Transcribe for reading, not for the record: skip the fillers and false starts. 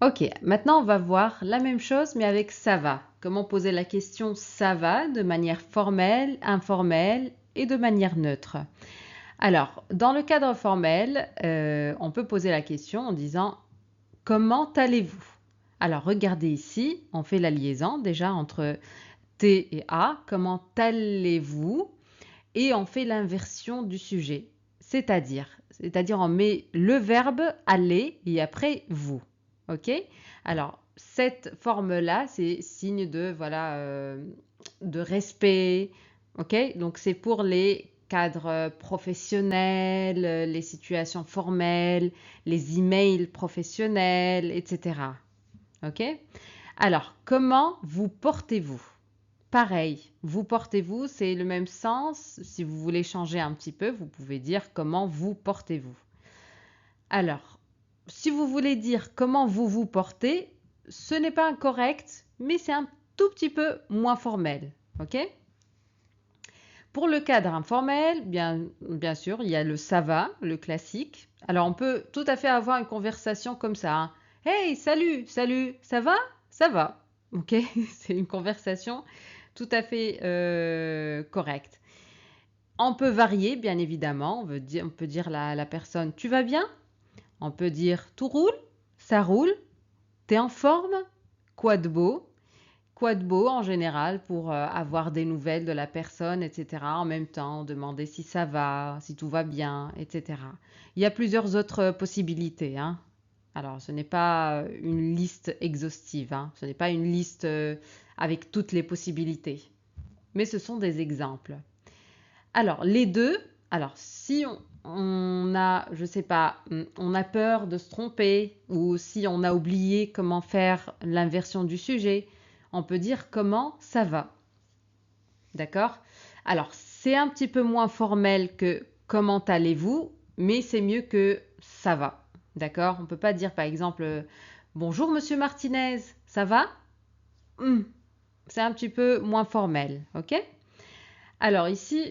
Ok, maintenant on va voir la même chose mais avec ça va. Comment poser la question ça va de manière formelle, informelle et de manière neutre. Alors, dans le cadre formel, on peut poser la question en disant comment allez-vous? Alors, regardez ici, on fait la liaison déjà entre T et A. Comment allez-vous? Et on fait l'inversion du sujet. C'est-à-dire on met le verbe aller et après vous. Ok? Alors, cette forme-là, c'est signe de, voilà, de respect. Ok? Donc, c'est pour les cadres professionnels, les situations formelles, les emails professionnels, etc. Ok? Alors, comment vous portez-vous? Pareil, vous portez-vous, c'est le même sens. Si vous voulez changer un petit peu, vous pouvez dire comment vous portez-vous. Alors, si vous voulez dire comment vous vous portez, ce n'est pas incorrect, mais c'est un tout petit peu moins formel. Ok? Pour le cadre informel, bien sûr, il y a le ça va, le classique. Alors, on peut tout à fait avoir une conversation comme ça, hein. Hey, salut, salut, ça va? Ça va. Ok? C'est une conversation tout à fait correcte. On peut varier, bien évidemment. On peut dire à la personne tu vas bien? On peut dire tout roule? Ça roule? T'es en forme? Quoi de beau? Quoi de beau en général pour avoir des nouvelles de la personne, etc. En même temps, demander si ça va, si tout va bien, etc. Il y a plusieurs autres possibilités, hein. Alors, ce n'est pas une liste exhaustive, hein. Ce n'est pas une liste avec toutes les possibilités, mais ce sont des exemples. Alors, les deux, alors si on a, je sais pas, on a peur de se tromper ou si on a oublié comment faire l'inversion du sujet, on peut dire comment ça va. D'accord? Alors, c'est un petit peu moins formel que comment allez-vous, mais c'est mieux que ça va. D'accord? On ne peut pas dire par exemple bonjour monsieur Martinez, ça va? C'est un petit peu moins formel, ok? Alors ici,